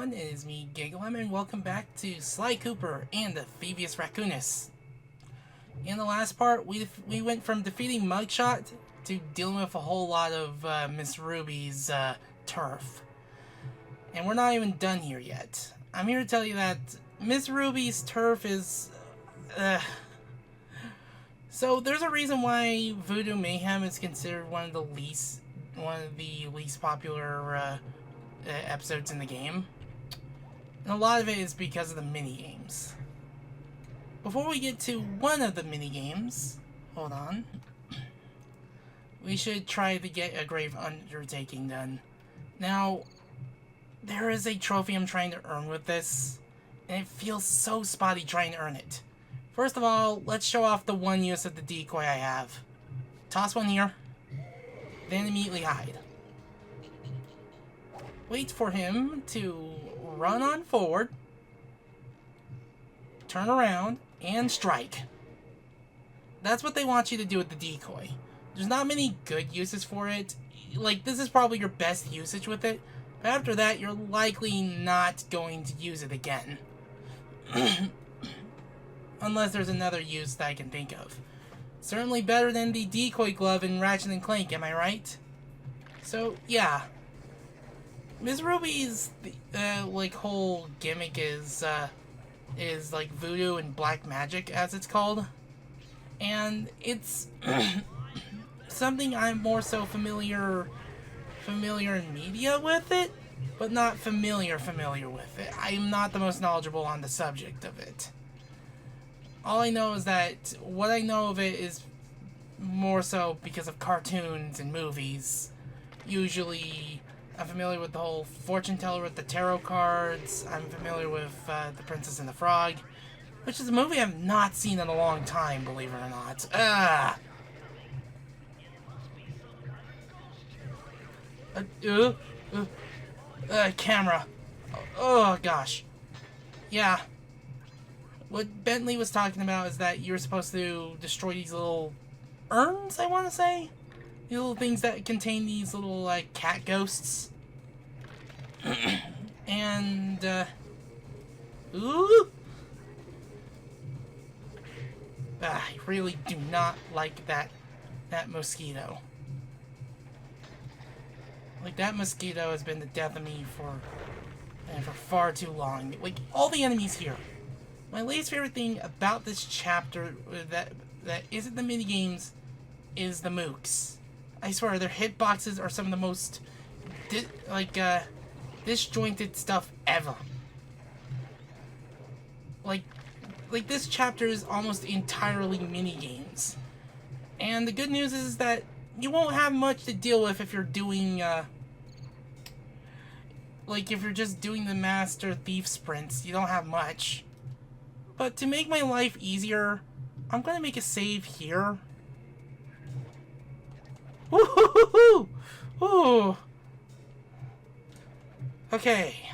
everyone, it is me, Gigalem, and welcome back to Sly Cooper and the Thievius Raccoonus. In the last part, we went from defeating Mugshot to dealing with a whole lot of Mz.Ruby's turf. And we're not even done here yet. I'm here to tell you that Mz.Ruby's turf is... So there's a reason why Voodoo Mayhem is considered one of the least popular episodes in the game. And a lot of it is because of the minigames. Before we get to one of the minigames, hold on, we should try to get a grave undertaking done. Now, there is a trophy I'm trying to earn with this, and it feels so spotty trying to earn it. First of all, let's show off the one use of the decoy I have. Toss one here, then immediately hide. Wait for him to run on forward, turn around, and strike. That's what they want you to do with the decoy. There's not many good uses for it. Like, this is probably your best usage with it. But after that, you're likely not going to use it again. Unless there's another use that I can think of. Certainly better than the decoy glove in Ratchet & Clank, am I right? So, yeah. Mz.Ruby's like whole gimmick is like voodoo and black magic, as it's called, and it's something I'm more so familiar in media with it, but not familiar with it. I'm not the most knowledgeable on the subject of it. All I know is that what I know of it is more so because of cartoons and movies. Usually I'm familiar with the whole fortune teller with the tarot cards. I'm familiar with The Princess and the Frog, which is a movie I've not seen in a long time, believe it or not. Camera. Oh, gosh. Yeah. What Bentley was talking about is that you're supposed to destroy these little urns, I want to say? These little things that contain these little, like, cat ghosts. And, ooh! I really do not like that mosquito. Like, that mosquito has been the death of me for far too long. Like, all the enemies here. My least favorite thing about this chapter that isn't the minigames is the mooks. I swear, their hitboxes are some of the most, disjointed stuff ever. Like this chapter is almost entirely minigames. And the good news is that you won't have much to deal with if you're doing, if you're just doing the Master Thief sprints, you don't have much. But to make my life easier, I'm gonna make a save here. Woo-hoo-hoo-hoo! Ooh. Okay.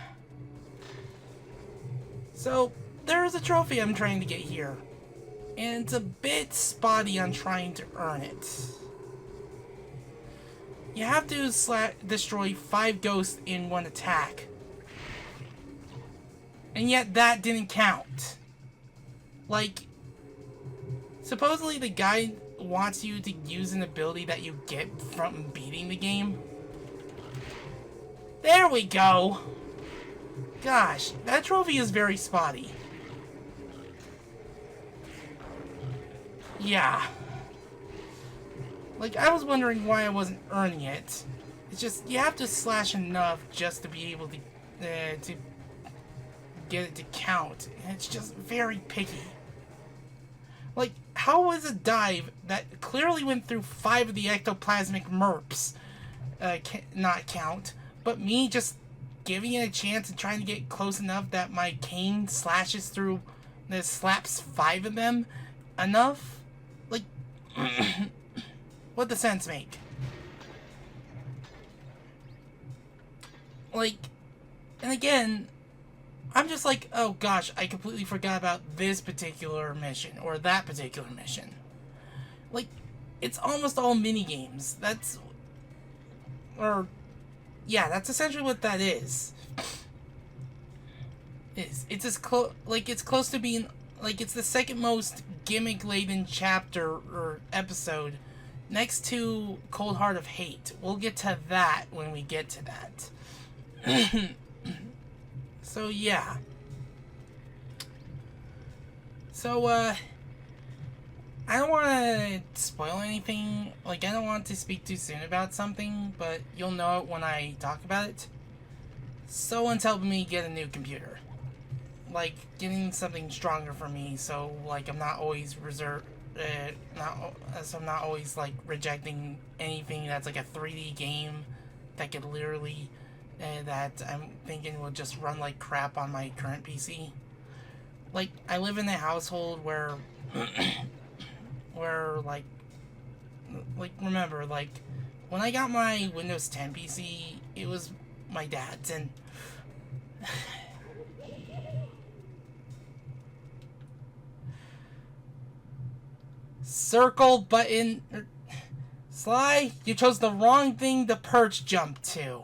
So, there's a trophy I'm trying to get here. And it's a bit spotty on trying to earn it. You have to destroy 5 ghosts in one attack. And yet that didn't count. Like, supposedly the guy wants you to use an ability that you get from beating the game. There we go! Gosh, that trophy is very spotty. Yeah. Like, I was wondering why I wasn't earning it. It's just, you have to slash enough just to be able to get it to count. And it's just very picky. Like, how was a dive that clearly went through 5 of the ectoplasmic merps not count, but me just giving it a chance and trying to get close enough that my cane slashes through, slaps 5 of them enough? Like, what the sense make? Like, and again, I'm just like, oh gosh, I completely forgot about this particular mission, or that particular mission. Like, it's almost all minigames. Yeah, that's essentially what that is. It's as close, like, it's close to being, like, it's the second most gimmick-laden chapter or episode, next to Cold Heart of Hate. We'll get to that when we get to that. So, yeah. So, I don't want to spoil anything. Like, I don't want to speak too soon about something, but you'll know it when I talk about it. Someone's helping me get a new computer. Like, getting something stronger for me, so, like, I'm not always so I'm not always, like, rejecting anything that's, like, a 3D game that could literally, that I'm thinking will just run like crap on my current PC. Like, I live in a household where, like, remember, like, when I got my Windows 10 PC, it was my dad's, and circle button. Sly, you chose the wrong thing to perch jump to.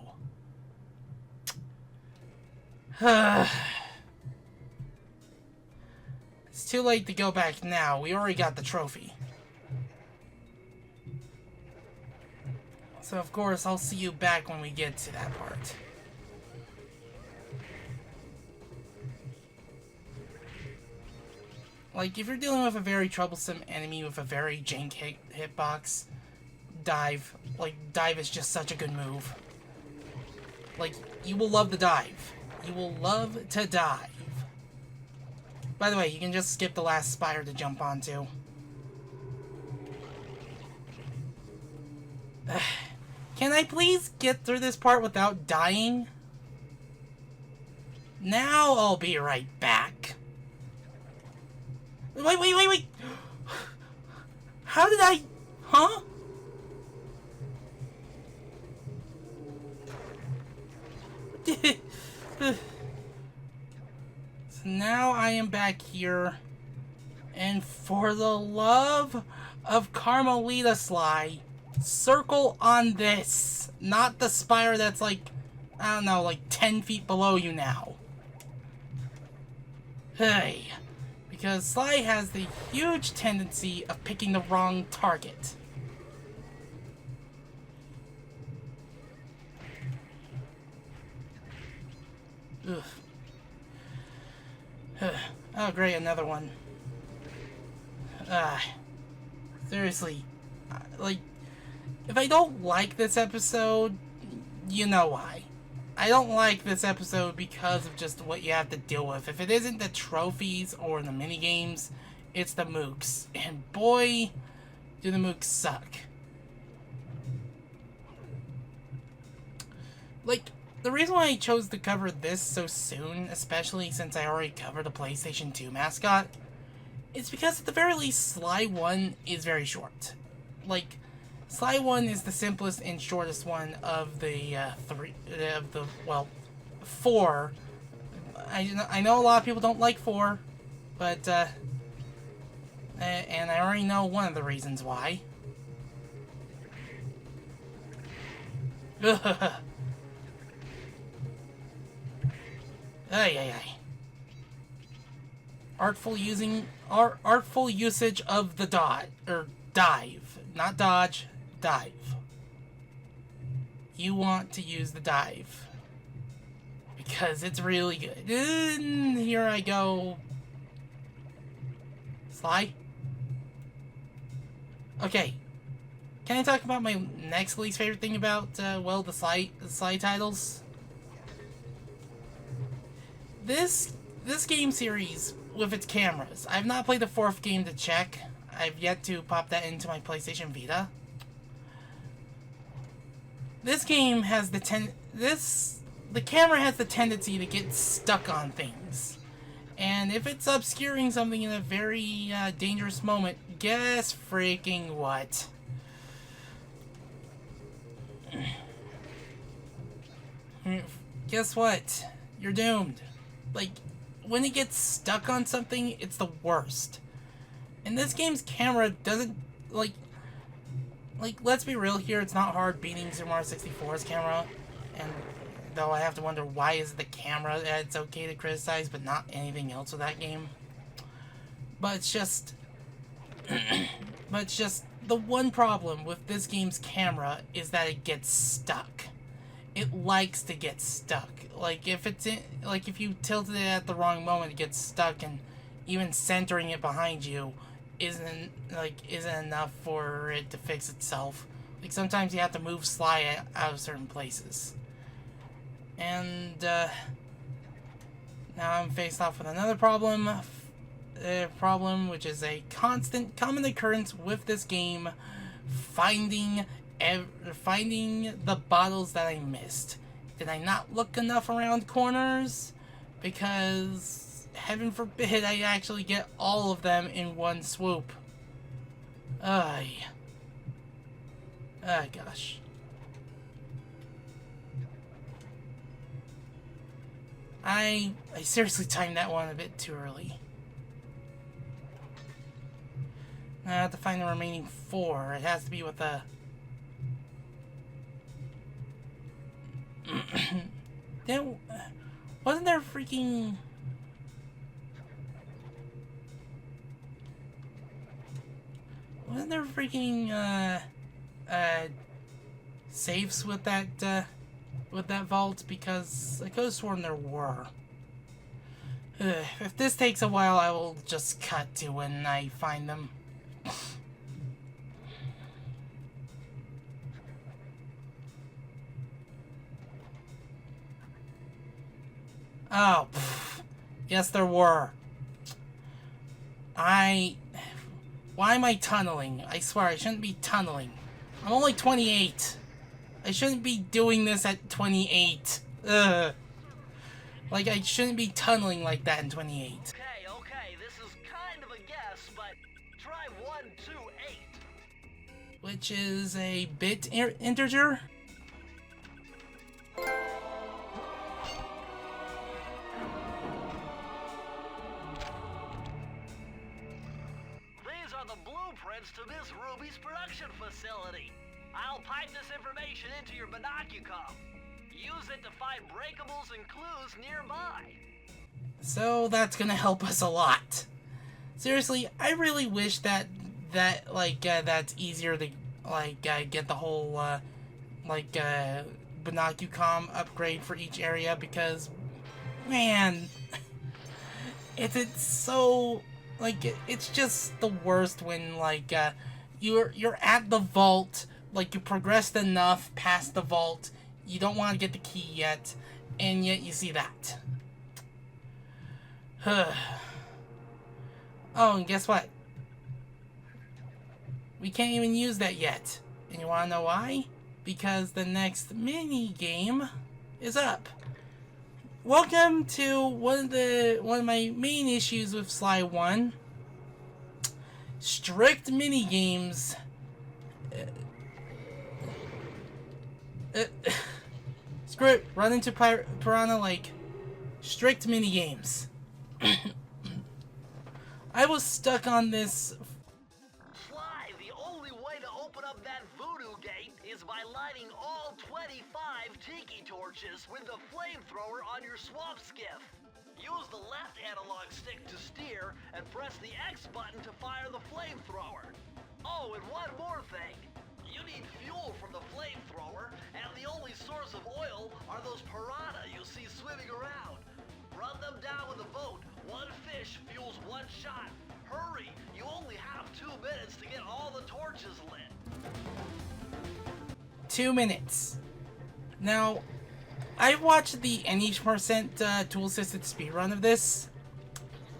It's too late to go back now. We already got the trophy. So, of course, I'll see you back when we get to that part. Like, if you're dealing with a very troublesome enemy with a very jank hitbox, dive. Like, dive is just such a good move. Like, you will love the dive. You will love to dive. By the way, you can just skip the last spire to jump onto. Can I please get through this part without dying? Now I'll be right back. Wait. How did I... Huh? So now I am back here. And for the love of Carmelita, Sly, circle on this. Not the spire that's like, I don't know, like 10 feet below you now. Hey. Because Sly has the huge tendency of picking the wrong target. Ugh. Oh, great, another one. Seriously. Like, if I don't like this episode, you know why. I don't like this episode because of just what you have to deal with. If it isn't the trophies or the minigames, it's the mooks. And boy, do the mooks suck. Like, the reason why I chose to cover this so soon, especially since I already covered the PlayStation 2 mascot, is because at the very least, Sly 1 is very short. Like, Sly 1 is the simplest and shortest one of the four. I know a lot of people don't like 4, but, and I already know one of the reasons why. Ay. Artful usage of the dive. Not dodge, dive. You want to use the dive. Because it's really good. And here I go. Sly? Okay. Can I talk about my next least favorite thing about, the Sly titles? This game series, with its cameras, I've not played the 4th game to check. I've yet to pop that into my PlayStation Vita. This game has the camera has the tendency to get stuck on things. And if it's obscuring something in a very dangerous moment, guess freaking what? Guess what? You're doomed. Like, when it gets stuck on something, it's the worst. And this game's camera doesn't, like, let's be real here, it's not hard beating Super Mario 64's camera. And though, I have to wonder why is it the camera that it's okay to criticize, but not anything else with that game. But it's just... but it's just... The one problem with this game's camera is that it gets stuck. It likes to get stuck. Like, if it's in... Like, if you tilted it at the wrong moment, it gets stuck, and even centering it behind you isn't enough for it to fix itself. Like, sometimes you have to move Sly out of certain places. And, now I'm faced off with another problem. Which is a constant, common occurrence with this game. Finding the bottles that I missed. Did I not look enough around corners? Because, heaven forbid, I actually get all of them in one swoop. Ay. Ah, gosh. I seriously timed that one a bit too early. I have to find the remaining 4. It has to be with the... Wasn't there freaking... Wasn't there freaking, safes with that vault? Because I could have sworn there were. If this takes a while, I will just cut to when I find them. Oh, pfft. Yes, there were. Why am I tunneling? I swear, I shouldn't be tunneling. I'm only 28. I shouldn't be doing this at 28. Ugh. Like, I shouldn't be tunneling like that in 28. Okay, this is kind of a guess, but try 128. Which is a bit integer? These are the blueprints to Mz.Ruby's production facility. I'll pipe this information into your Binocucom. Use it to find breakables and clues nearby. So that's gonna help us a lot. Seriously, I really wish that's easier to get the whole Binocucom upgrade for each area, because man, it's so it's just the worst when you're at the vault, you progressed enough past the vault, you don't want to get the key yet, and yet you see that. Oh, and guess what? We can't even use that yet. And you want to know why? Because the next mini game is up. Welcome to one of my main issues with Sly 1. Strict mini games. Screw it. Run into Piranha Lake. Strict mini games. I was stuck on this. Sly, the only way to open up that voodoo gate is by lighting all 25 tiki torches with the flamethrower on your swamp skiff. Use the left analog stick to steer and press the X button to fire the flamethrower. Oh, and one more thing. You need fuel from the flamethrower, and the only source of oil are those piranha you see swimming around. Run them down with a boat. One fish fuels one shot. Hurry! You only have 2 minutes to get all the torches lit. 2 minutes. Now, I've watched the N% tool-assisted speedrun of this.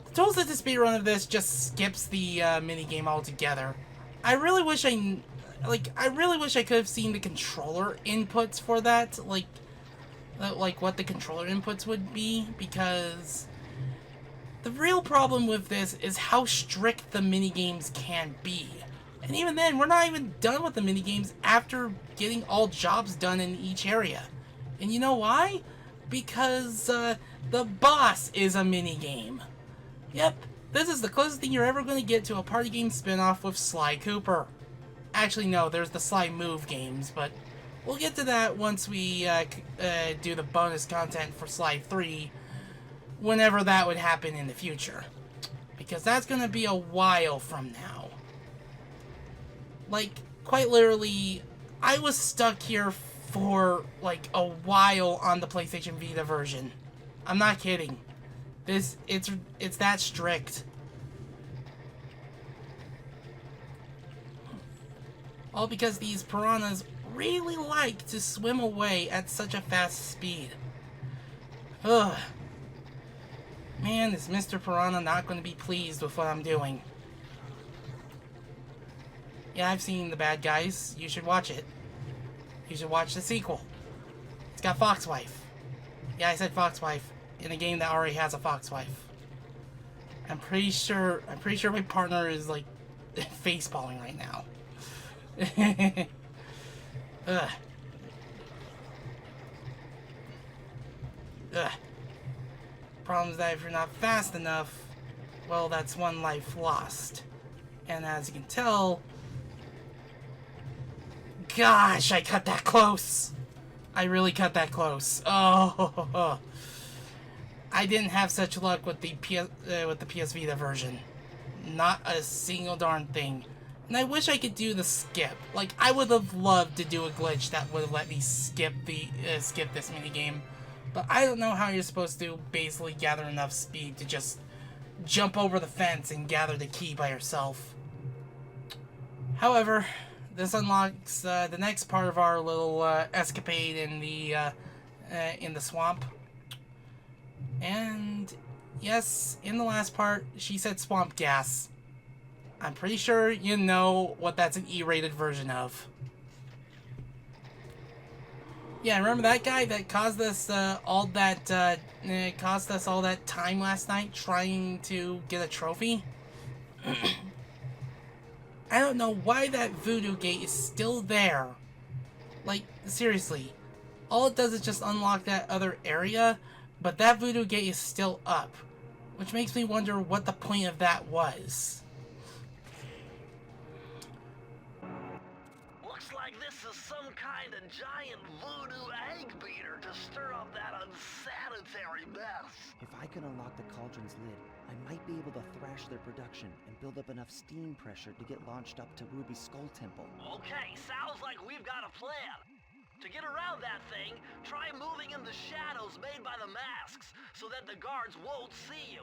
The tool-assisted speedrun of this just skips the minigame altogether. I really wish I could have seen the controller inputs for that, like what the controller inputs would be, because the real problem with this is how strict the minigames can be. And even then, we're not even done with the minigames after getting all jobs done in each area. And you know why? Because the boss is a minigame. Yep, this is the closest thing you're ever going to get to a party game spin-off with Sly Cooper. Actually, no, there's the Sly Move games, but we'll get to that once we do the bonus content for Slide 3, whenever that would happen in the future. Because that's going to be a while from now. Like, quite literally, I was stuck here for, like, a while on the PlayStation Vita version. I'm not kidding. It's that strict. All because these piranhas really like to swim away at such a fast speed. Ugh. Man, is Mr. Piranha not going to be pleased with what I'm doing. Yeah, I've seen The Bad Guys. You should watch it. You should watch the sequel. It's got Foxwife. Yeah, I said Foxwife in a game that already has a Foxwife. I'm pretty sure my partner is like facepalming right now. Ugh. Ugh. Problem is that if you're not fast enough, well, that's one life lost. And as you can tell, gosh, I cut that close. I really cut that close. Oh, I didn't have such luck with the PS Vita version. Not a single darn thing. And I wish I could do the skip. Like, I would have loved to do a glitch that would have let me skip this minigame. But I don't know how you're supposed to basically gather enough speed to just jump over the fence and gather the key by yourself. However, this unlocks the next part of our little escapade in the swamp. And yes, in the last part, she said swamp gas. I'm pretty sure you know what that's an E-rated version of. Yeah, remember that guy that caused us all that time last night trying to get a trophy? I don't know why that voodoo gate is still there. Like, seriously. All it does is just unlock that other area, but that voodoo gate is still up. Which makes me wonder what the point of that was. Looks like this is some kind of giant voodoo egg beater to stir up that unsanitary mess. If I can unlock the cauldron's lid, I might be able to thrash their production and build up enough steam pressure to get launched up to Ruby's Skull Temple. Okay, sounds like we've got a plan. To get around that thing, try moving in the shadows made by the masks so that the guards won't see you.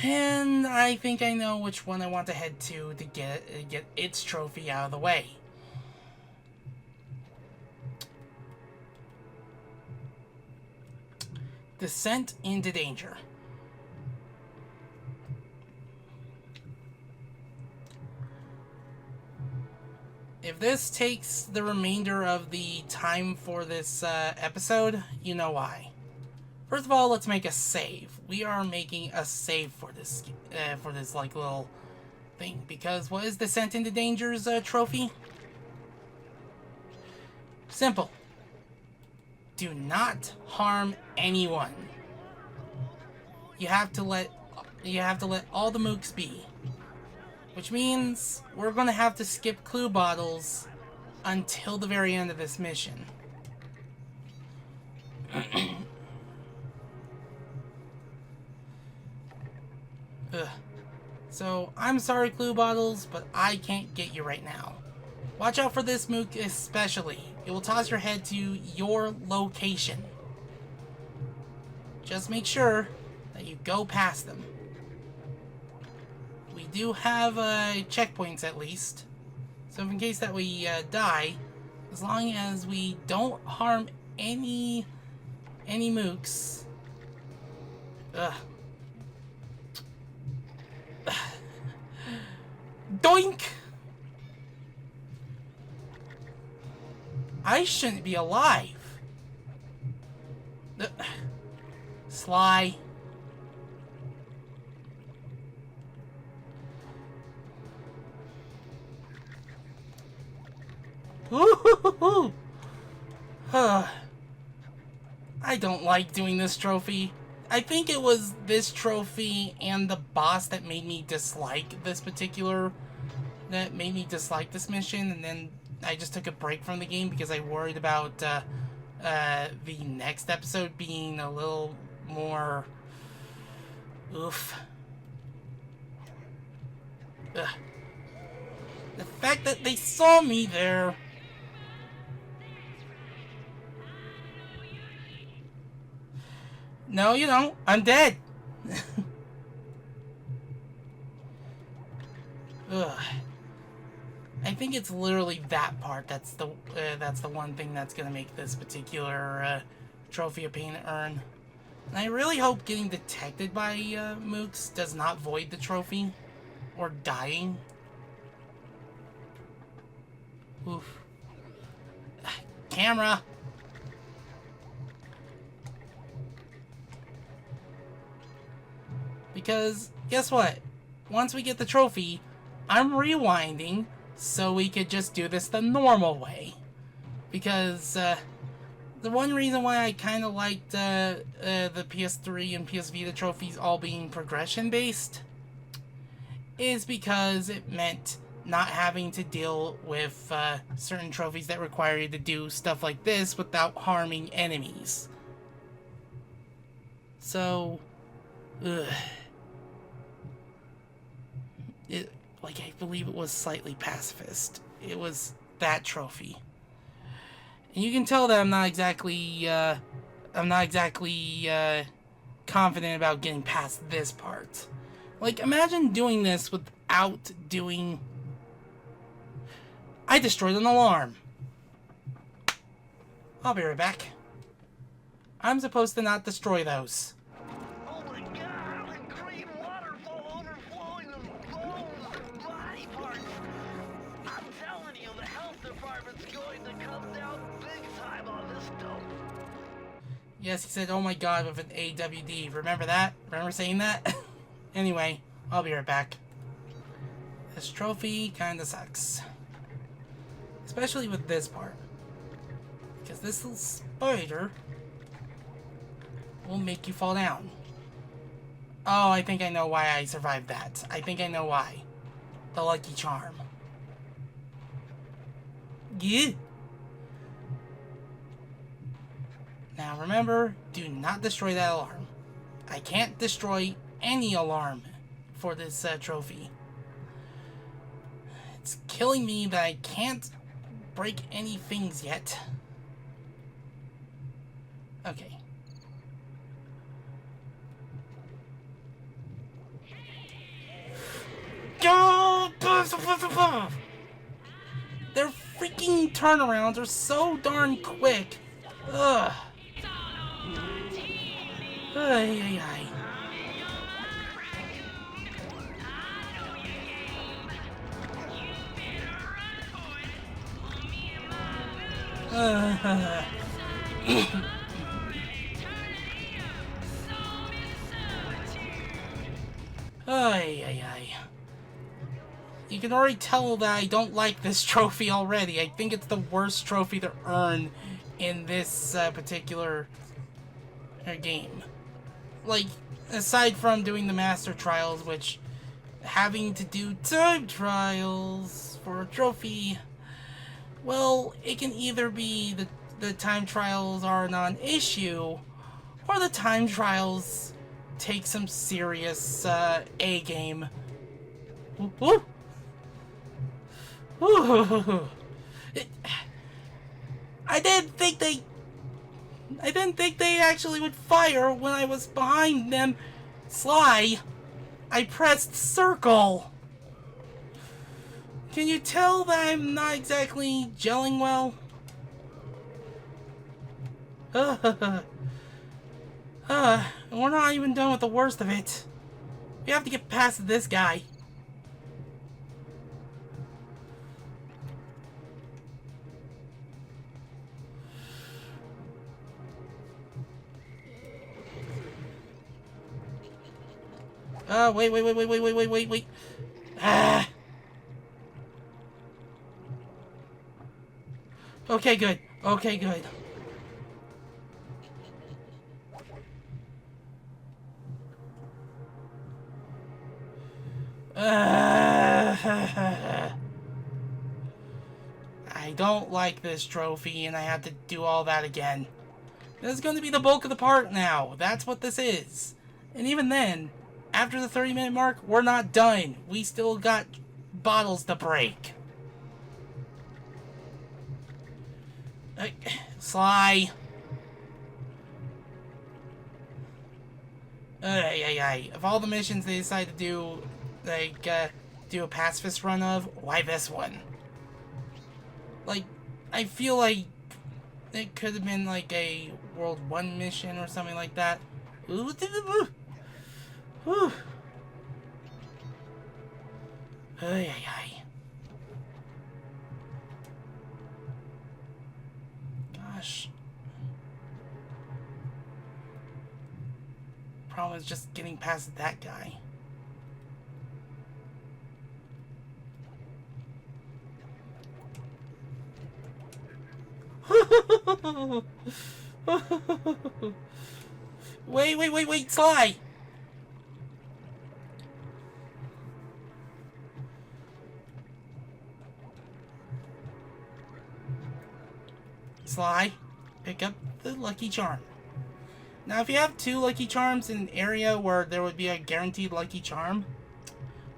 And I think I know which one I want to head to get its trophy out of the way. Descent into danger. If this takes the remainder of the time for this episode, you know why. First of all, let's make a save. We are making a save for this like little thing, because what is Descent into Danger's trophy? Simple. Do not harm anyone. You have to let all the mooks be. Which means we're gonna have to skip clue bottles until the very end of this mission. Ugh. So, I'm sorry, clue bottles, but I can't get you right now. Watch out for this mook especially. It will toss your head to your location. Just make sure that you go past them. We do have checkpoints at least. So in case that we die, as long as we don't harm any mooks. Ugh. Doink! I shouldn't be alive. Sly. Ooh. I don't like doing this trophy. I think it was this trophy and the boss that made me dislike this mission, and then I just took a break from the game because I worried about the next episode being a little more oof. Ugh. The fact that they saw me there. No, you don't. I'm dead. Ugh. I think it's literally that part that's the one thing that's gonna make this particular trophy a pain to earn. And I really hope getting detected by mooks does not void the trophy or dying. Oof. Camera. Because guess what? Once we get the trophy, I'm rewinding so we could just do this the normal way. Because the one reason why I kind of liked the PS3 and PS Vita trophies all being progression based is because it meant not having to deal with certain trophies that require you to do stuff like this without harming enemies. So, ugh. Like, I believe it was slightly pacifist. It was that trophy. And you can tell that I'm not exactly confident about getting past this part. Like, imagine doing this without doing... I destroyed an alarm. I'll be right back. I'm supposed to not destroy those. Oh my god, the green waterfall overflowing with bones and body parts. I'm telling you, the health department's going to come down big time on this dope. Yes, he said, oh my god, with an AWD. Remember that? Remember saying that? Anyway, I'll be right back. This trophy kinda sucks. Especially with this part. Because this little spider will make you fall down. Oh, I think I know why I survived that. I think I know why. The lucky charm. Yeah. Now remember, do not destroy that alarm. I can't destroy any alarm for this trophy. It's killing me that I can't break any things yet. Okay. Go! Their freaking turnarounds are so darn quick. Ugh. Ay, ay, ay. Ay, ay, ay. You can already tell that I don't like this trophy already. I think it's the worst trophy to earn in this particular game. Like, aside from doing the Master Trials, which having to do time trials for a trophy, well, it can either be the time trials are a non-issue, or the time trials take some serious A-game. Woo! Woo! I didn't think they actually would fire when I was behind them. Sly, I pressed circle. Can you tell that I'm not exactly gelling well? We're not even done with the worst of it. We have to get past this guy. Wait. Ah. Okay, good. Okay, good. I I don't like this trophy, and I have to do all that again. This is going to be the bulk of the part now. That's what this is. And even then, after the 30-minute mark, we're not done. We still got bottles to break. Sly. Of all the missions they decide to do, like, do a pacifist run of, why this one? Like, I feel like it could have been like a World 1 mission or something like that. Ooh. Gosh. Problem is just getting past that guy. Wait, Sly! Sly, pick up the Lucky Charm. Now, if you have 2 Lucky Charms in an area where there would be a guaranteed Lucky Charm,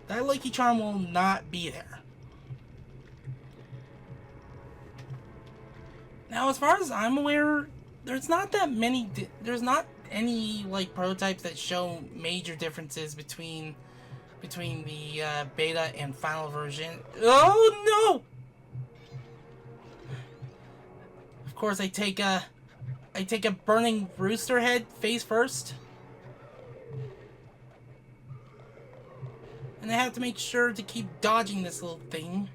that Lucky Charm will not be there. Now, as far as I'm aware, there's not that many, there's not any, like, prototypes that show major differences between the beta and final version. Oh, no! Of course, I take a burning rooster head face first. And I have to make sure to keep dodging this little thing.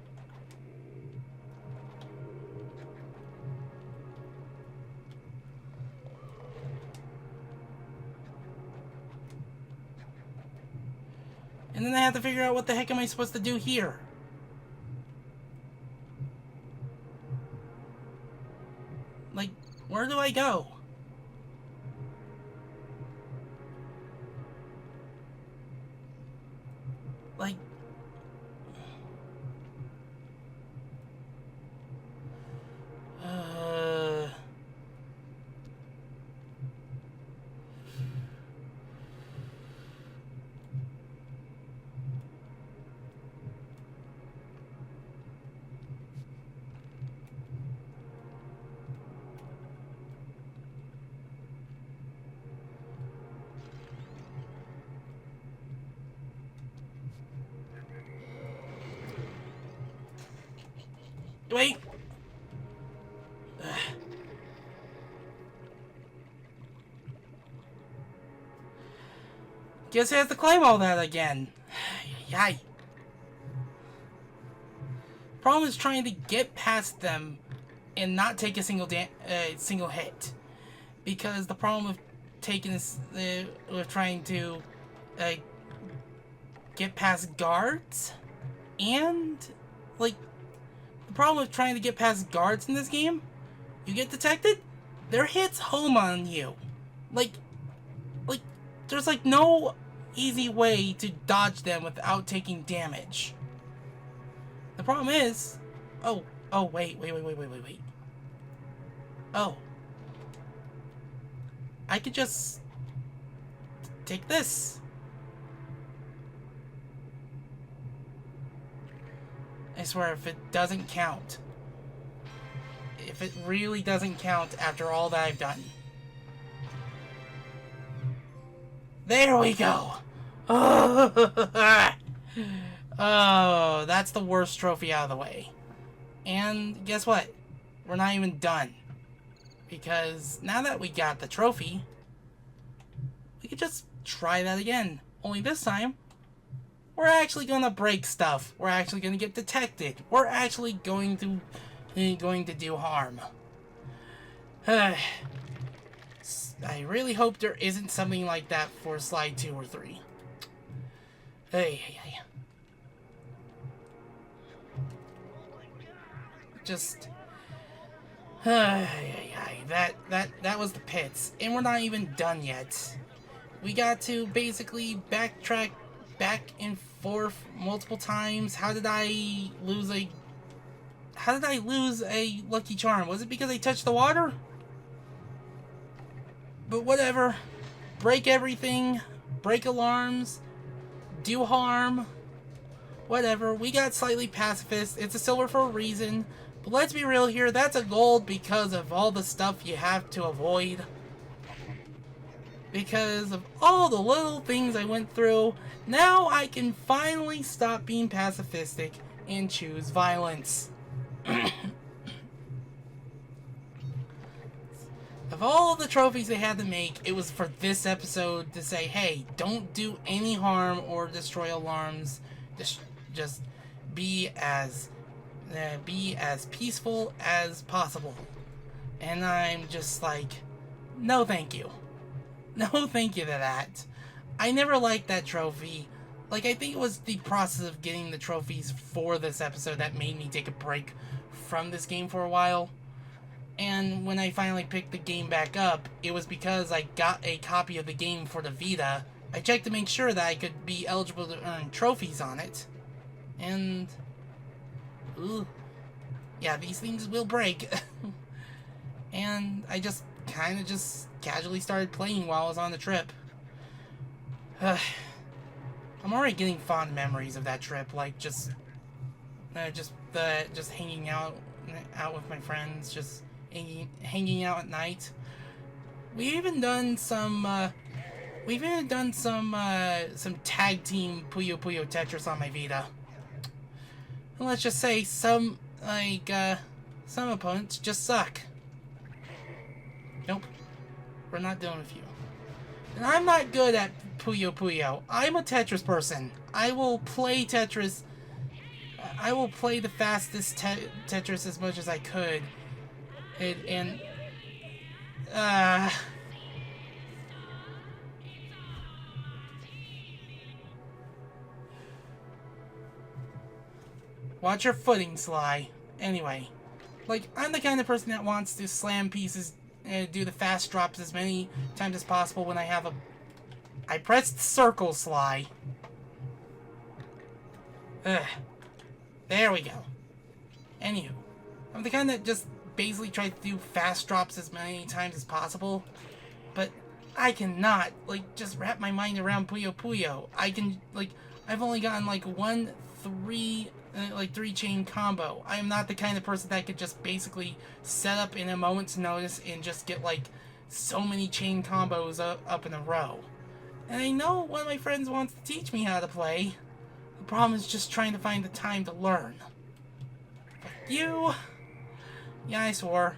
And then I have to figure out what the heck am I supposed to do here. Like, where do I go? Like... Wait! Guess I have to climb all that again. Yay. Problem is trying to get past them and not take a single hit. Because the problem with taking this, with trying to get past guards, and like, the problem with trying to get past guards in this game, you get detected, their hits home on you. Like, there's like no easy way to dodge them without taking damage. The problem is, oh, wait. Oh. I could just take this. I swear, if it doesn't count. If it really doesn't count after all that I've done. There we go! Oh, that's the worst trophy out of the way. And guess what? We're not even done. Because now that we got the trophy, we could just try that again. Only this time, we're actually gonna break stuff. We're actually gonna get detected. We're actually going to do harm. I really hope there isn't something like that for slide 2 or 3. Hey. Just that was the pits, and we're not even done yet. We got to basically backtrack back and forth multiple times. How did I lose How did I lose a Lucky Charm? Was it because I touched the water? But whatever. Break everything. Break alarms. Do harm. Whatever. We got slightly pacifist. It's a silver for a reason. But let's be real here. That's a gold because of all the stuff you have to avoid. Because of all the little things I went through, now I can finally stop being pacifistic and choose violence. Of all the trophies they had to make, it was for this episode to say, hey, don't do any harm or destroy alarms. Just be as peaceful as possible. And I'm just like, no thank you. No thank you to that. I never liked that trophy. Like, I think it was the process of getting the trophies for this episode that made me take a break from this game for a while. And when I finally picked the game back up, it was because I got a copy of the game for the Vita. I checked to make sure that I could be eligible to earn trophies on it. And... ooh. Yeah, these things will break. And I just kind of just casually started playing while I was on the trip. I'm already getting fond memories of that trip, like just hanging out with my friends, just hanging out at night. We've even done some tag team Puyo Puyo Tetris on my Vita. And let's just say some opponents just suck. Nope. We're not dealing with you. And I'm not good at Puyo Puyo. I'm a Tetris person. I will play Tetris. I will play the fastest Tetris as much as I could. Watch your footing, Sly. Anyway. Like, I'm the kind of person that wants to slam pieces and do the fast drops as many times as possible when I have a... I pressed circle, Sly. Ugh. There we go. Anywho. I'm the kind that just basically tries to do fast drops as many times as possible. But I cannot, like, just wrap my mind around Puyo Puyo. I can, like, I've only gotten, like, three chain combo. I am not the kind of person that could just basically set up in a moment's notice and just get like so many chain combos up in a row. And I know one of my friends wants to teach me how to play. The problem is just trying to find the time to learn. Fuck you. Yeah, I swore.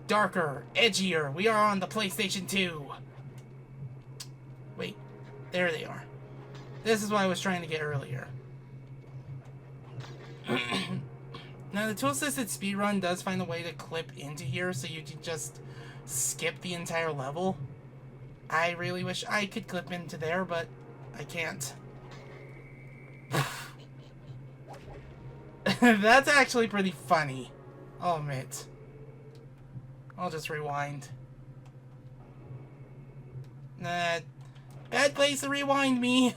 Darker, edgier. We are on the PlayStation 2. Wait, there they are. This is what I was trying to get earlier. Now, the tool-assisted speedrun does find a way to clip into here so you can just skip the entire level. I really wish I could clip into there, but I can't. That's actually pretty funny, I'll admit. I'll just rewind. Bad place to rewind me.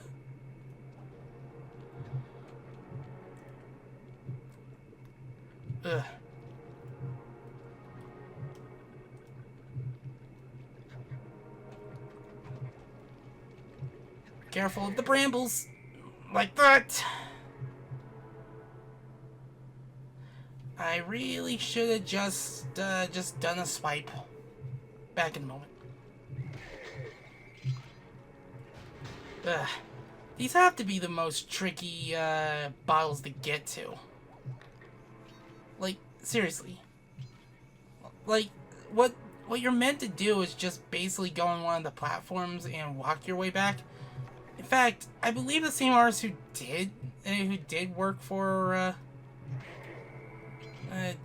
Ugh. Careful of the brambles. Like that. I really should have just done a swipe. Back in a moment. Ugh. These have to be the most tricky bottles to get to. Like, seriously. Like, what you're meant to do is just basically go on one of the platforms and walk your way back. In fact, I believe the same artist who did work for I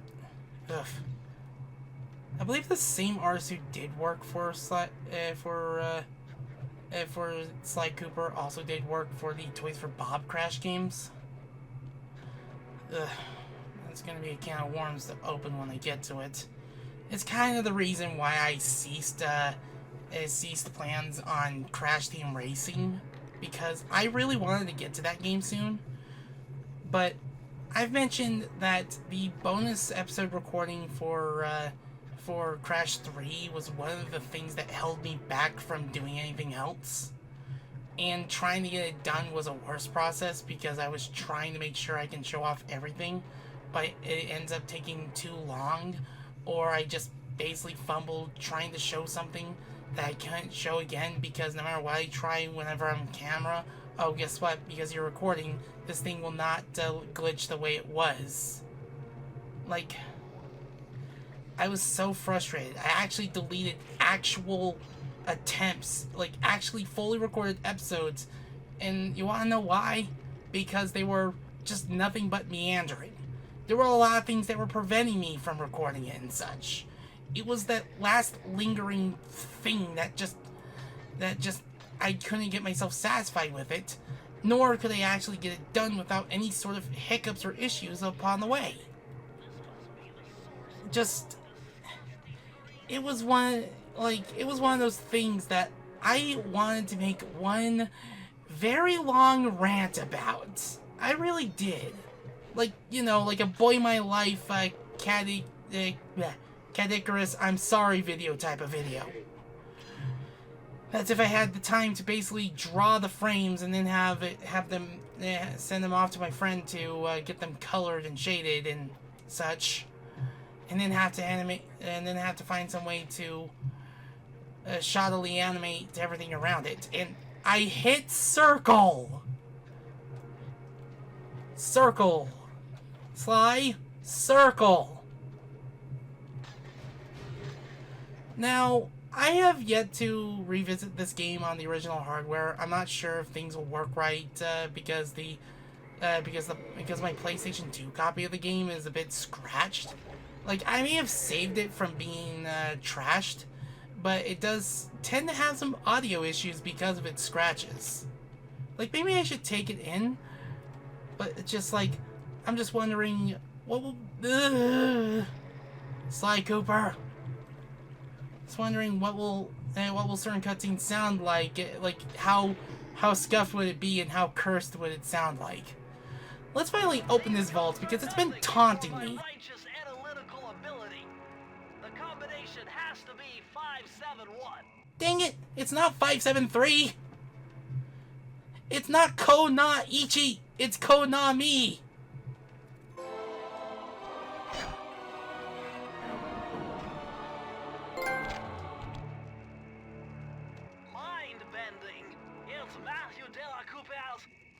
believe the same artist who did work for Sly Cooper also did work for the Toys for Bob Crash games. Ugh. It's gonna be a can of worms to open when I get to it. It's kind of the reason why I ceased plans on Crash Team Racing, because I really wanted to get to that game soon. But I've mentioned that the bonus episode recording for Crash 3 was one of the things that held me back from doing anything else. And trying to get it done was a worse process because I was trying to make sure I can show off everything, but it ends up taking too long, or I just basically fumbled trying to show something that I couldn't show again because no matter what I try whenever I'm on camera, oh, guess what? Because you're recording, this thing will not glitch the way it was. Like, I was so frustrated. I actually deleted actual attempts, like actually fully recorded episodes, and you want to know why? Because they were just nothing but meandering. There were a lot of things that were preventing me from recording it and such. It was that last lingering thing that just I couldn't get myself satisfied with it, nor could I actually get it done without any sort of hiccups or issues upon the way. Just, it was one of those things that I wanted to make one very long rant about. I really did. Like, you know, like a Boy My Life, Cadicarus, I'm sorry video type of video. That's if I had the time to basically draw the frames and then have them send them off to my friend to get them colored and shaded and such, and then have to animate, and then have to find some way to shoddily animate everything around it. And I hit circle. Circle. Sly, circle. Now, I have yet to revisit this game on the original hardware. I'm not sure if things will work right because my PlayStation 2 copy of the game is a bit scratched. Like, I may have saved it from being trashed, but it does tend to have some audio issues because of its scratches. Like, maybe I should take it in, but it's just like, I'm just wondering what will Sly Cooper. Just wondering what will certain cutscenes sound like how scuffed would it be and how cursed would it sound like. Let's finally open this vault because it's been taunting me. The combination has to be 571. Dang it! It's not 573. It's not Ko na Ichi. It's Ko na Mi.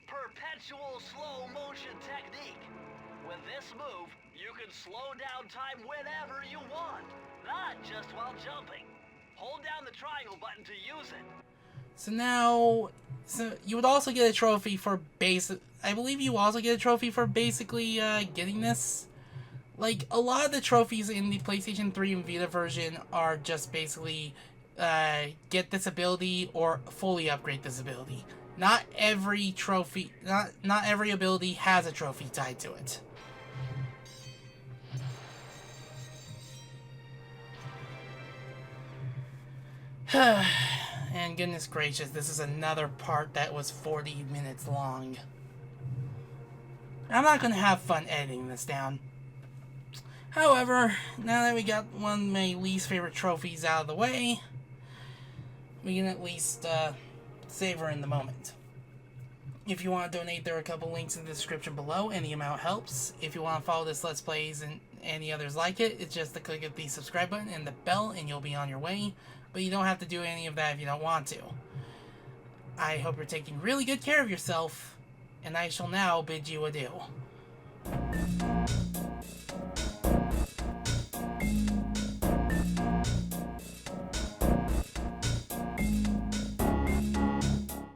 Perpetual slow motion technique. With this move, you can slow down time whenever you want, not just while jumping. Hold down the triangle button to use it. So you would also get a trophy for I believe you also get a trophy for basically getting this. Like, a lot of the trophies in the PlayStation 3 and Vita version are just basically get this ability or fully upgrade this ability. Not every trophy, not every ability has a trophy tied to it. And goodness gracious, this is another part that was 40 minutes long. I'm not going to have fun editing this down. However, now that we got one of my least favorite trophies out of the way, we can at least savor in the moment. If you want to donate, there are a couple links in the description below. Any amount helps. If you want to follow this Let's Plays and any others like it, it's just to click the subscribe button and the bell and you'll be on your way. But you don't have to do any of that if you don't want to. I hope you're taking really good care of yourself, and I shall now bid you adieu.